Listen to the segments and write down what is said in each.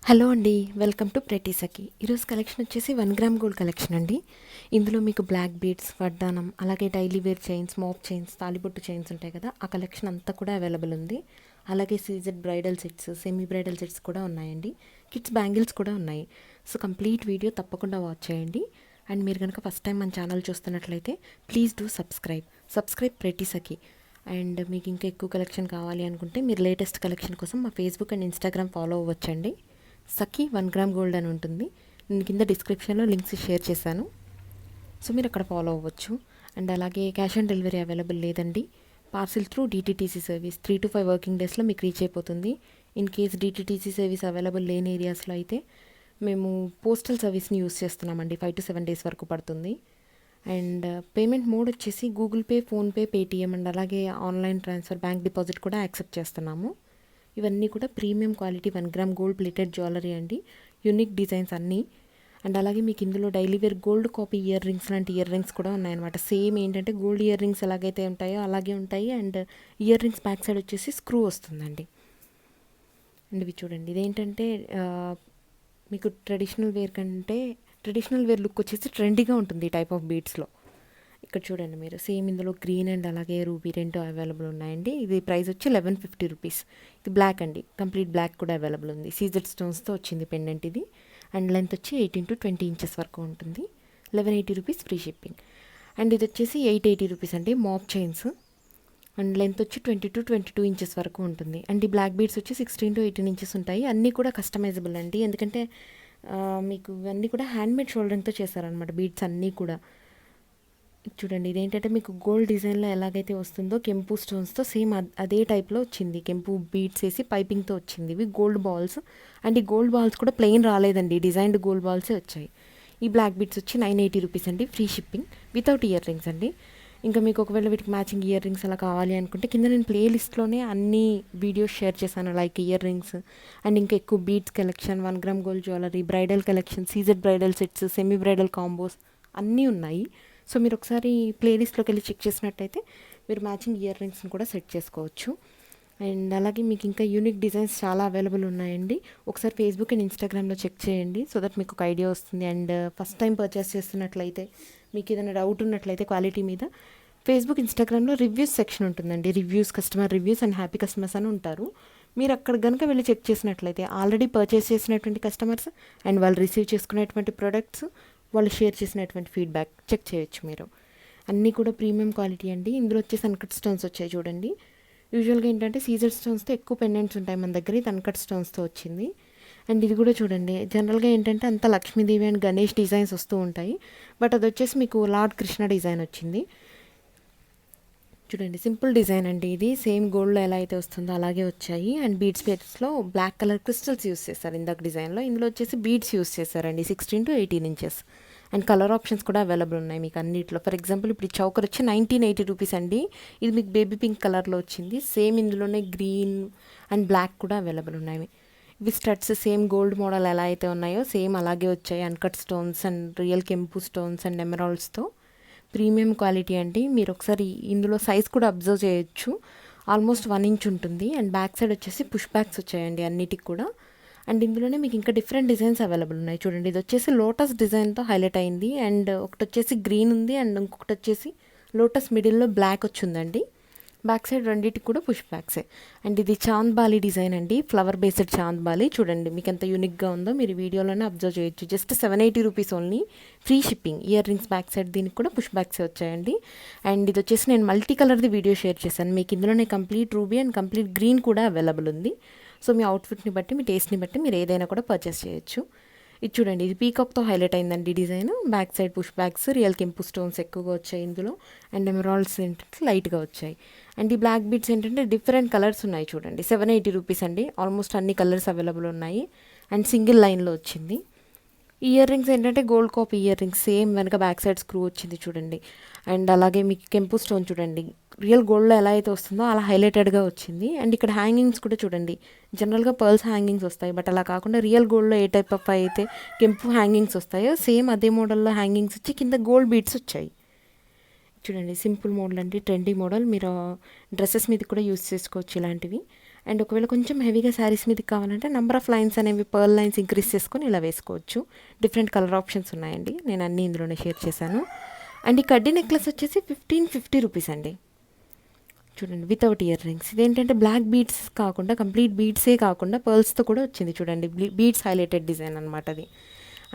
Hello అండి, welcome to pretty సఖి. ఈరోజు collection వచ్చేసి 1 గ్రామ్ గోల్డ్ కలెక్షన్ అండి. ఇందులో మీకు బ్లాక్ బీడ్స్, వడ్డానం, అలాగే డైలీ వేర్ చైన్స్, మోప్ చైన్స్, తాలిబొట్టు చైన్స్ ఉంటాయి కదా, ఆ కలెక్షన్ అంతా కూడా అవైలబుల్ ఉంది. అలాగే CZ bridal sets, semi bridal sets కూడా ఉన్నాయండి. కిడ్స్ బ్యాంగిల్స్ కూడా ఉన్నాయి. సో కంప్లీట్ వీడియో తప్పకుండా వాచ్ చేయండి. అండ్ మీరు కనుక ఫస్ట్ టైం మన ఛానల్ చూస్తున్నట్లయితే please do subscribe pretty Sakhi. And మీకు ఇంకా ఎక్కువ కలెక్షన్ కావాలి అనుకుంటే మీరు లేటెస్ట్ కలెక్షన్ కోసం మా ఫేస్బుక్ అండ్ ఇన్స్టాగ్రామ్ ఫాలో అవ్వచ్చండి. సఖి 1 గ్రామ్ గోల్డ్ అని ఉంటుంది. నేను కింద డిస్క్రిప్షన్లో లింక్స్ షేర్ చేశాను, సో మీరు అక్కడ ఫాలో అవ్వచ్చు. అండ్ అలాగే క్యాష్ ఆన్ డెలివరీ అవైలబుల్ లేదండి. Parcel through DTTC service 3 to 5 working డేస్లో మీకు రీచ్ అయిపోతుంది. In case DTTC service available లేని ఏరియాస్లో అయితే మేము పోస్టల్ సర్వీస్ని యూస్ చేస్తున్నామండి. 5 to 7 days వరకు పడుతుంది. అండ్ పేమెంట్ మోడ్ వచ్చేసి Google Pay, PhonePe, Paytm and అలాగే ఆన్లైన్ ట్రాన్స్ఫర్, బ్యాంక్ డిపాజిట్ కూడా యాక్సెప్ట్ చేస్తున్నాము. ఇవన్నీ కూడా premium quality 1 gram gold plated jewellery అండి. యూనిక్ డిజైన్స్ అన్నీ. అండ్ అలాగే మీకు ఇందులో daily wear gold copy earrings లాంటి ఇయర్ రింగ్స్ కూడా ఉన్నాయన్నమాట. సేమ్ ఏంటంటే గోల్డ్ ఇయర్ రింగ్స్ ఎలాగైతే ఉంటాయో అలాగే ఉంటాయి. And ear rings back side వచ్చేసి స్క్రూ వస్తుందండి. అండ్ ఇవి చూడండి, ఇదేంటంటే మీకు ట్రెడిషనల్ వేర్ లుక్ వచ్చేసి ట్రెండీగా ఉంటుంది ఈ టైప్ ఆఫ్ బీడ్స్లో. ఇక్కడ చూడండి మీరు, సేమ్ ఇందులో గ్రీన్ అండ్ అలాగే రూబీ రెండు అవైలబుల్ ఉన్నాయండి. ఇది ప్రైస్ వచ్చి 1150 రూపీస్. ఇది బ్లాక్ అండి, కంప్లీట్ బ్లాక్ కూడా అవైలబుల్ ఉంది. సీజెడ్ స్టోన్స్తో వచ్చింది పెండెంట్ ఇది. అండ్ లెంత్ వచ్చి 18 to 20 inches వరకు ఉంటుంది. 1180 రూపీస్ ఫ్రీ షిప్పింగ్. అండ్ ఇది వచ్చేసి 880 రూపీస్ అండి, మాప్ చైన్స్. అండ్ లెంత్ వచ్చి 20 to 22 inches వరకు ఉంటుంది. అండ్ ఈ బ్లాక్ బీడ్స్ వచ్చి 16 to 18 inches ఉంటాయి. అన్నీ కూడా కస్టమైజబుల్ అండి, ఎందుకంటే మీకు ఇవన్నీ కూడా హ్యాండ్మేడ్ షోల్డరింగ్తో చేశారనమాట బీడ్స్ అన్నీ కూడా. చూడండి, ఇదేంటంటే మీకు గోల్డ్ డిజైన్లో ఎలాగైతే వస్తుందో కెంపు స్టోన్స్తో సేమ్ అదే టైప్లో వచ్చింది. కెంపు బీడ్స్ వేసి పైపింగ్తో వచ్చింది. ఇవి గోల్డ్ బాల్స్. అండ్ ఈ గోల్డ్ బాల్స్ కూడా ప్లెయిన్ రాలేదండి, డిజైన్డ్ గోల్డ్ బాల్సే వచ్చాయి. ఈ బ్లాక్ బీడ్స్ వచ్చి 980 రూపీస్ అండి, free shipping without ear rings అండి. ఇంకా మీకు ఒకవేళ వీటికి మ్యాచింగ్ ఇయర్ రింగ్స్ అలా కావాలి అనుకుంటే కింద నేను ప్లేలిస్ట్లోనే అన్ని వీడియోస్ షేర్ చేశాను, లైక్ ఇయర్ రింగ్స్ అండ్ ఇంకా ఎక్కువ beads collection, 1 gram gold jewellery, bridal collection, CZ bridal sets, semi bridal combos అన్నీ ఉన్నాయి. సో మీరు ఒకసారి ప్లేలిస్ట్లోకి వెళ్ళి చెక్ చేసినట్టయితే మీరు మ్యాచింగ్ ఇయర్ రింగ్స్ని కూడా సెట్ చేసుకోవచ్చు. అండ్ అలాగే మీకు ఇంకా యూనిక్ డిజైన్స్ చాలా అవైలబుల్ ఉన్నాయండి. ఒకసారి ఫేస్బుక్ అండ్ ఇన్స్టాగ్రామ్లో చెక్ చేయండి, సో దట్ మీకు ఒక ఐడియా వస్తుంది. అండ్ ఫస్ట్ టైం పర్చేస్ చేస్తున్నట్లయితే మీకు ఏదైనా డౌట్ ఉన్నట్లయితే క్వాలిటీ మీద ఫేస్బుక్, ఇన్స్టాగ్రామ్లో రివ్యూస్ సెక్షన్ ఉంటుందండి. Reviews, customer reviews and happy customers అని ఉంటారు. మీరు అక్కడ కనుక వెళ్ళి చెక్ చేసినట్లయితే ఆల్రెడీ పర్చేస్ చేసినటువంటి కస్టమర్స్ అండ్ వాళ్ళు రిసీవ్ చేసుకునేటువంటి ప్రొడక్ట్స్, వాళ్ళు షేర్ చేసినటువంటి ఫీడ్బ్యాక్ చెక్ చేయొచ్చు మీరు. అన్నీ కూడా ప్రీమియం క్వాలిటీ అండి. ఇందులో వచ్చేసి అన్కట్ స్టోన్స్ వచ్చాయి చూడండి. యూజువల్గా ఏంటంటే సీజర్ స్టోన్స్తో ఎక్కువ పెండెంట్స్ ఉంటాయి మన దగ్గర, ఇది అన్కట్ స్టోన్స్తో వచ్చింది. అండ్ ఇది కూడా చూడండి, జనరల్గా ఏంటంటే అంత లక్ష్మీదేవి అండ్ గణేష్ డిజైన్స్ వస్తూ ఉంటాయి, బట్ అది వచ్చేసి మీకు లార్డ్ కృష్ణ డిజైన్ వచ్చింది. చూడండి, సింపుల్ డిజైన్ అండి. ఇది సేమ్ గోల్డ్లో ఎలా అయితే వస్తుందో అలాగే వచ్చాయి. అండ్ బీడ్స్ ప్లేట్స్లో బ్లాక్ కలర్ క్రిస్టల్స్ యూస్ చేస్తారు ఇందాక డిజైన్లో. ఇందులో వచ్చేసి బీడ్స్ యూస్ చేశారండి, 16 to 18 inches. And colour options కూడా అవైలబుల్ ఉన్నాయి మీకు అన్నిట్లో. ఫర్ ఎగ్జాంపుల్ ఇప్పుడు ఈ చౌకర్ వచ్చి 1980 రూపీస్ అండి. ఇది మీకు బేబీ పింక్ కలర్లో వచ్చింది. సేమ్ ఇందులోనే గ్రీన్ అండ్ బ్లాక్ కూడా అవైలబుల్ ఉన్నాయి. ఇవి స్టడ్స్ సేమ్ గోల్డ్ మోడల్ ఎలా అయితే ఉన్నాయో సేమ్ అలాగే వచ్చాయి. అన్కట్ స్టోన్స్ అండ్ రియల్ కెంపు స్టోన్స్ అండ్ ఎమరాల్డ్స్తో ప్రీమియం క్వాలిటీ అండి. మీరు ఒకసారి ఇందులో సైజ్ కూడా అబ్జర్వ్ చేయొచ్చు, ఆల్మోస్ట్ 1 inch ఉంటుంది. అండ్ బ్యాక్ సైడ్ వచ్చేసి పుష్ బ్యాక్స్ వచ్చాయండి అన్నిటికి కూడా. అండ్ ఇందులోనే మీకు ఇంకా డిఫరెంట్ డిజైన్స్ అవైలబుల్ ఉన్నాయి చూడండి. ఇది వచ్చేసి లోటస్ డిజైన్తో హైలైట్ అయింది. అండ్ ఒకటి వచ్చేసి గ్రీన్ ఉంది అండ్ ఇంకొకటి వచ్చేసి లోటస్ మిడిల్లో బ్లాక్ వచ్చిందండి. బ్యాక్ సైడ్ రెండింటికి కూడా పుష్ బ్యాక్సే. అండ్ ఇది చాంద్ బాలి డిజైన్ అండి, ఫ్లవర్ బేస్డ్ చాంద్ బాలి. చూడండి మీకు ఎంత యూనిక్గా ఉందో మీరు వీడియోలోనే అబ్జర్వ్ చేయొచ్చు. Just 780 rupees only, free shipping. Ear rings back side దీనికి కూడా పుష్ బ్యాక్సే వచ్చాయండి. అండ్ ఇది వచ్చేసి నేను మల్టీ కలర్ది వీడియో షేర్ చేశాను మీకు. ఇందులోనే complete ruby and complete green కూడా అవైలబుల్ ఉంది. సో మీ అవుట్ఫిట్ని బట్టి, మీ టేస్ట్ని బట్టి మీరు ఏదైనా కూడా పర్చేస్ చేయొచ్చు. ఇది చూడండి, ఇది పీకాక్తో హైలైట్ అయిందండి design. Back side push backs, real కెంపు స్టోన్స్ ఎక్కువగా వచ్చాయి ఇందులో. అండ్ ఎమరాల్డ్స్ ఏంటంటే లైట్గా వచ్చాయి. అండ్ ఈ బ్లాక్ బీడ్స్ ఏంటంటే డిఫరెంట్ కలర్స్ ఉన్నాయి చూడండి. 780 రూపీస్ అండి, ఆల్మోస్ట్ అన్ని కలర్స్ అవైలబుల్ ఉన్నాయి. అండ్ సింగిల్ లైన్లో వచ్చింది. ఇయర్ రింగ్స్ ఏంటంటే gold copy ear rings, same వెనక బ్యాక్ సైడ్ స్క్రూ వచ్చింది చూడండి. అండ్ అలాగే మీకు కెంపు స్టోన్ చూడండి, రియల్ గోల్డ్లో ఎలా అయితే వస్తుందో అలా హైలైటెడ్గా వచ్చింది. అండ్ ఇక్కడ హ్యాంగింగ్స్ కూడా చూడండి, జనరల్గా పర్ల్స్ హ్యాంగింగ్స్ వస్తాయి, బట్ అలా కాకుండా రియల్ గోల్డ్లో ఏ టైప్ ఆఫ్ అయితే కెంపు హ్యాంగింగ్స్ వస్తాయో సేమ్ అదే మోడల్లో హ్యాంగింగ్స్ వచ్చి కింద గోల్డ్ బీడ్స్ వచ్చాయి చూడండి. సింపుల్ మోడల్ అండి, ట్రెండీ మోడల్. మీరు డ్రెస్సెస్ మీద కూడా యూస్ చేసుకోవచ్చు ఇలాంటివి. అండ్ ఒకవేళ కొంచెం హెవీగా శారీస్ మీదకి కావాలంటే నెంబర్ ఆఫ్ లైన్స్ అనేవి పర్ల్ లైన్స్ ఇంక్రీజ్ చేసుకొని ఇలా వేసుకోవచ్చు. డిఫరెంట్ కలర్ ఆప్షన్స్ ఉన్నాయండి, నేను అన్నీ ఇందులోనే షేర్ చేశాను. అండ్ ఈ కడ్డీ నెక్లెస్ వచ్చేసి 1550 రూపీస్ అండి. చూడండి, వితౌట్ ఇయర్ రింగ్స్. ఇదేంటంటే బ్లాక్ బీడ్స్ కాకుండా కంప్లీట్ బీడ్సే కాకుండా పర్ల్స్తో కూడా వచ్చింది. చూడండి, బీడ్స్ హైలైటెడ్ డిజైన్ అనమాట అది.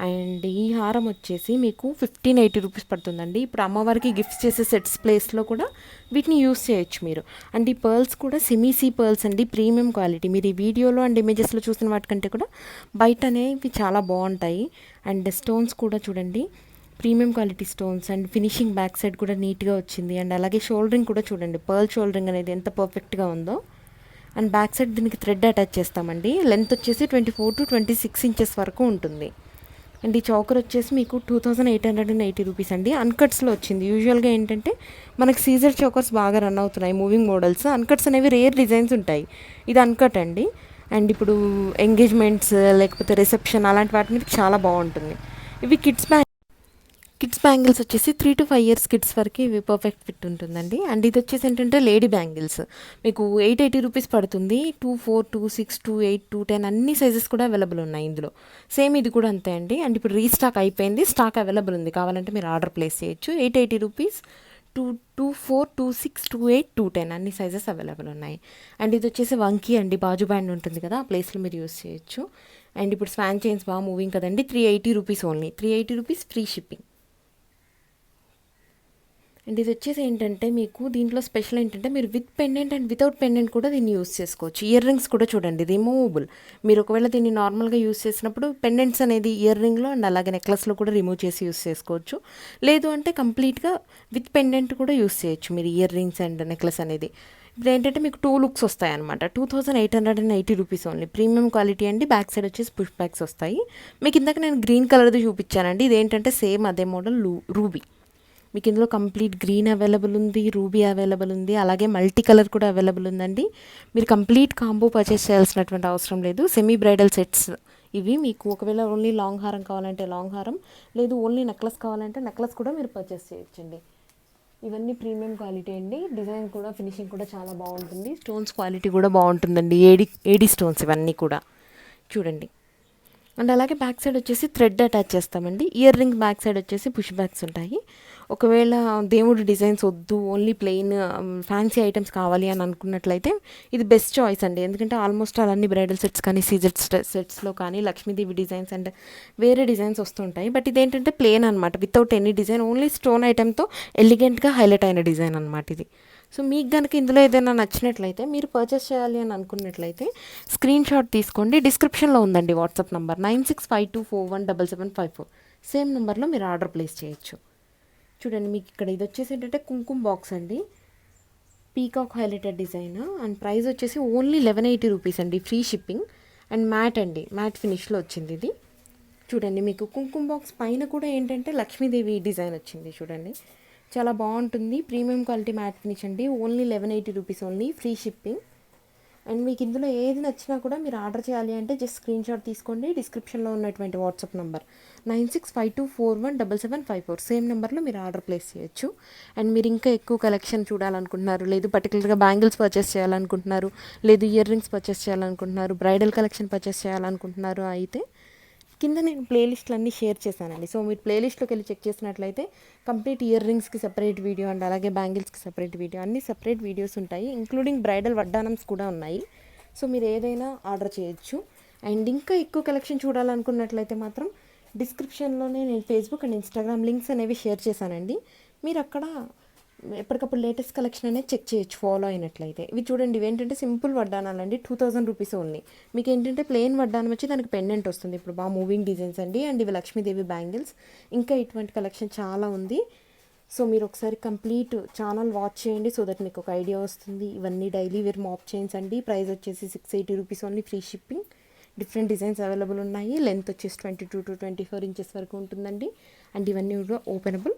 అండ్ ఈ హారం వచ్చేసి మీకు 1580 రూపీస్ పడుతుందండి. ఇప్పుడు అమ్మవారికి గిఫ్ట్స్ చేసే సెట్స్ ప్లేస్లో కూడా వీటిని యూస్ చేయొచ్చు మీరు. అండ్ ఈ పర్ల్స్ కూడా సెమీసీ పర్ల్స్ అండి, ప్రీమియం క్వాలిటీ. మీరు ఈ వీడియోలో అండ్ ఇమేజెస్లో చూసిన వాటికంటే కూడా బయట అనేవి చాలా బాగుంటాయి. అండ్ స్టోన్స్ కూడా చూడండి, premium quality stones. And finishing back side కూడా నీట్గా వచ్చింది. అండ్ అలాగే షోల్డరింగ్ కూడా చూడండి, పర్ల్ షోల్డరింగ్ అనేది ఎంత పర్ఫెక్ట్గా ఉందో. అండ్ బ్యాక్ సైడ్ దీనికి థ్రెడ్ అటాచ్ చేస్తామండి. లెంత్ వచ్చేసి 24 to 26 ఇంచెస్ వరకు ఉంటుంది. అండ్ ఈ చౌకర్ వచ్చేసి మీకు 2880 రూపీస్ అండి. అన్కట్స్లో వచ్చింది. యూజువల్గా ఏంటంటే మనకి సీజర్ చౌకర్స్ బాగా రన్ అవుతున్నాయి, మూవింగ్ మోడల్స్. అన్కట్స్ అనేవి రేర్ డిజైన్స్ ఉంటాయి, ఇది అన్కట్ అండి. అండ్ ఇప్పుడు ఎంగేజ్మెంట్స్ లేకపోతే రిసెప్షన్ అలాంటి వాటి మీద చాలా బాగుంటుంది. ఇవి కిడ్స్ బ్యాంగిల్స్ వచ్చేసి 3 to 5 years కిడ్స్ వరకు ఇవి పర్ఫెక్ట్ ఫిట్ ఉంటుందండి. అండ్ ఇది వచ్చేసి ఏంటంటే లేడీ బ్యాంగిల్స్, మీకు 880 రూపీస్ పడుతుంది. 2, 4, 2, 6, 2, 8, 2, 10 అన్ని సైజెస్ కూడా అవైలబుల్ ఉన్నాయి ఇందులో. సేమ్ ఇది కూడా అంతే అండి. అండ్ ఇప్పుడు రీస్టాక్ అయిపోయింది, స్టాక్ అవైలబుల్ ఉంది, కావాలంటే మీరు ఆర్డర్ ప్లేస్ చేయొచ్చు. 880 రూపీస్. 2, 2, 4, 2, 6, 2, 8, 2, 10 అన్ని సైజెస్ అవైలబుల్ ఉన్నాయి. అండ్ ఇది వచ్చేసి వంకీ అండి, బాజు బ్యాండ్ ఉంటుంది కదా, ఆ ప్లేస్లో మీరు యూస్ చేయొచ్చు. అండ్ ఇప్పుడు స్వాన్ చైన్స్ బాగా మూవింగ్ కదండి. 380 rupees only, 380 rupees free shipping. And ఇది వచ్చేసి ఏంటంటే మీకు దీంట్లో స్పెషల్ ఏంటంటే మీరు with pendant and without pendant కూడా దీన్ని యూస్ చేసుకోవచ్చు. ఇయర్ రింగ్స్ కూడా చూడండి రిమూవబుల్. మీరు ఒకవేళ దీన్ని నార్మల్గా యూస్ చేసినప్పుడు పెండెంట్స్ అనేది ఇయర్ రింగ్లో అండ్ అలాగే నెక్లెస్లో కూడా రిమూవ్ చేసి యూస్ చేసుకోవచ్చు. లేదు అంటే కంప్లీట్గా విత్ పెండెంట్ కూడా యూస్ చేయొచ్చు మీరు ఇయర్ రింగ్స్ అండ్ నెక్లెస్ అనేది. ఇప్పుడు ఏంటంటే మీకు 2 లుక్స్ వస్తాయి అనమాట. 2880 రూపీస్ ఓన్లీ, ప్రీమియం క్వాలిటీ అండి. బ్యాక్ సైడ్ వచ్చేసి పుష్ బ్యాక్స్ వస్తాయి. మీకు ఇందాక నేను గ్రీన్ కలర్ది చూపించానండి, ఇదేంటంటే సేమ్ అదే మోడల్ రూబీ. మీకు ఇందులో కంప్లీట్ గ్రీన్ అవైలబుల్ ఉంది, రూబీ అవైలబుల్ ఉంది, అలాగే మల్టీ కలర్ కూడా అవైలబుల్ ఉందండి. మీరు కంప్లీట్ కాంబో పర్చేస్ చేయాల్సినటువంటి అవసరం లేదు. సెమీ బ్రైడల్ సెట్స్ ఇవి. మీకు ఒకవేళ ఓన్లీ లాంగ్ హారం కావాలంటే లాంగ్ హారం, లేదు ఓన్లీ నెక్లెస్ కావాలంటే నెక్లెస్ కూడా మీరు పర్చేస్ చేయొచ్చండి. ఇవన్నీ ప్రీమియం క్వాలిటీ అండి. డిజైన్ కూడా ఫినిషింగ్ కూడా చాలా బాగుంటుంది. స్టోన్స్ క్వాలిటీ కూడా బాగుంటుందండి. ఏడి స్టోన్స్ ఇవన్నీ కూడా చూడండి. అండ్ అలాగే బ్యాక్ సైడ్ వచ్చేసి థ్రెడ్ అటాచ్ చేస్తామండి. ఇయర్ రింగ్ బ్యాక్ సైడ్ వచ్చేసి పుష్ బ్యాక్స్ ఉంటాయి. ఒకవేళ దేవుడి డిజైన్స్ వద్దు, ఓన్లీ ప్లెయిన్ ఫ్యాన్సీ ఐటమ్స్ కావాలి అని అనుకున్నట్లయితే ఇది బెస్ట్ చాయిస్ అండి. ఎందుకంటే ఆల్మోస్ట్ అన్ని బ్రైడల్ సెట్స్ కానీ సీజర్ సెట్స్లో కానీ లక్ష్మీదేవి డిజైన్స్ అండ్ వేరే డిజైన్స్ వస్తుంటాయి. బట్ ఇదేంటంటే ప్లెయిన్ అనమాట, without any design, only stone ఐటమ్తో ఎలిగెంట్గా హైలైట్ అయిన డిజైన్ అనమాట ఇది. సో మీకు కనుక ఇందులో ఏదైనా నచ్చినట్లయితే మీరు పర్చేస్ చేయాలి అని అనుకున్నట్లయితే స్క్రీన్ షాట్ తీసుకోండి. డిస్క్రిప్షన్లో ఉందండి వాట్సాప్ నెంబర్ 9652417754. సేమ్ నెంబర్లో మీరు ఆర్డర్ ప్లేస్ చేయొచ్చు. చూడండి, మీకు ఇక్కడ ఇది వచ్చేసి ఏంటంటే కుంకుమ బాక్స్ అండి, peacock highlighted design. And price వచ్చేసి ఓన్లీ 1180 రూపీస్ అండి, ఫ్రీ షిప్పింగ్. అండ్ మ్యాట్ అండి, మ్యాట్ ఫినిష్లో వచ్చింది ఇది. చూడండి, మీకు కుంకుమ బాక్స్ పైన కూడా ఏంటంటే లక్ష్మీదేవి డిజైన్ వచ్చింది. చూడండి, చాలా బాగుంటుంది. ప్రీమియం క్వాలిటీ మ్యాట్ ఫినిష్ అండి, only 1180 rupees only, free shipping. And మీకు ఇందులో ఏది నచ్చినా కూడా మీరు ఆర్డర్ చేయాలి అంటే జస్ట్ స్క్రీన్ షాట్ తీసుకోండి. డిస్క్రిప్షన్లో ఉన్నటువంటి వాట్సాప్ నెంబర్ 9652417754. సేమ్ నెంబర్లో మీరు ఆర్డర్ ప్లేస్ చేయొచ్చు. అండ్ మీరు ఇంకా ఎక్కువ కలెక్షన్ చూడాలనుకుంటున్నారు, లేదు పర్టికులర్గా బ్యాంగిల్స్ పర్చేస్ చేయాలనుకుంటున్నారు, లేదు ఇయర్ రింగ్స్ పర్చేస్ చేయాలనుకుంటున్నారు, బ్రైడల్ కలెక్షన్ పర్చేస్ చేయాలనుకుంటున్నారు, అయితే కింద నేను ప్లేలిస్ట్లు అన్నీ షేర్ చేశానండి. సో మీరు ప్లేలిస్ట్లోకి వెళ్ళి చెక్ చేసినట్లయితే కంప్లీట్ ఇయర్ రింగ్స్కి సెపరేట్ వీడియో అండ్ అలాగే బ్యాంగిల్స్కి సెపరేట్ వీడియో, అన్ని సెపరేట్ వీడియోస్ ఉంటాయి. ఇంక్లూడింగ్ బ్రైడల్ వడ్డానమ్స్ కూడా ఉన్నాయి. సో మీరు ఏదైనా ఆర్డర్ చేయొచ్చు. అండ్ ఇంకా ఎక్కువ కలెక్షన్ చూడాలనుకున్నట్లయితే మాత్రం డిస్క్రిప్షన్లోనే నేను ఫేస్బుక్ అండ్ ఇన్స్టాగ్రామ్ లింక్స్ అనేవి షేర్ చేశానండి. మీరు అక్కడ ఎప్పటికప్పుడు లేటెస్ట్ కలెక్షన్ అనేది చెక్ చేయొచ్చు ఫాలో అయినట్లయితే. ఇవి చూడండి, ఇవి ఏంటంటే సింపుల్ వడ్డానాలండి, 2000 రూపీస్ ఓన్లీ. మీకు ఏంటంటే ప్లెయిన్ వడ్డానం వచ్చి దానికి పెండెంట్ వస్తుంది. ఇప్పుడు బాగా మూవింగ్ డిజైన్స్ అండి. అండ్ ఇవి లక్ష్మీదేవి బ్యాంగిల్స్. ఇంకా ఇటువంటి కలెక్షన్ చాలా ఉంది. సో మీరు ఒకసారి కంప్లీట్ ఛానల్ వాచ్ చేయండి, సో దట్ మీకు ఒక ఐడియా వస్తుంది. ఇవన్నీ డైలీ వేర్ మాప్ చైన్స్ అండి. ప్రైస్ వచ్చేసి 680 rupees only, free shipping. Different designs available ఉన్నాయి. లెంత్ వచ్చేసి 22 to 24 ఇంచెస్ వరకు ఉంటుందండి. అండ్ ఇవన్నీ కూడా ఓపెనబుల్.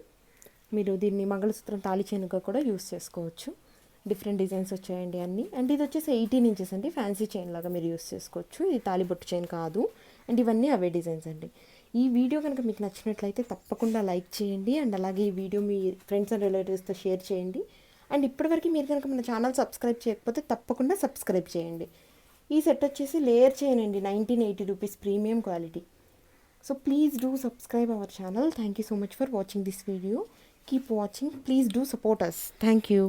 మీరు దీన్ని మంగళసూత్రం తాళి చైన్గా కూడా యూస్ చేసుకోవచ్చు. డిఫరెంట్ డిజైన్స్ వచ్చాయండి అన్నీ. అండ్ ఇది వచ్చేసి 18 ఇంచెస్ అండి, ఫ్యాన్సీ చైన్ లాగా మీరు యూస్ చేసుకోవచ్చు. ఇది తాళిబొట్టు చైన్ కాదు. అండ్ ఇవన్నీ అవే డిజైన్స్ అండి. ఈ వీడియో కనుక మీకు నచ్చినట్లయితే తప్పకుండా లైక్ చేయండి. అండ్ అలాగే ఈ వీడియో మీ ఫ్రెండ్స్ అండ్ రిలేటివ్స్తో షేర్ చేయండి. అండ్ ఇప్పటివరకు మీరు కనుక మన ఛానల్ సబ్స్క్రైబ్ చేయకపోతే తప్పకుండా సబ్స్క్రైబ్ చేయండి. ఈ సెట్ వచ్చేసి లేయర్ చైన్ అండి, 1980 rupees, premium quality. So please do subscribe our channel. Thank you so much for watching this video. Keep watching, please do support us. Thank you.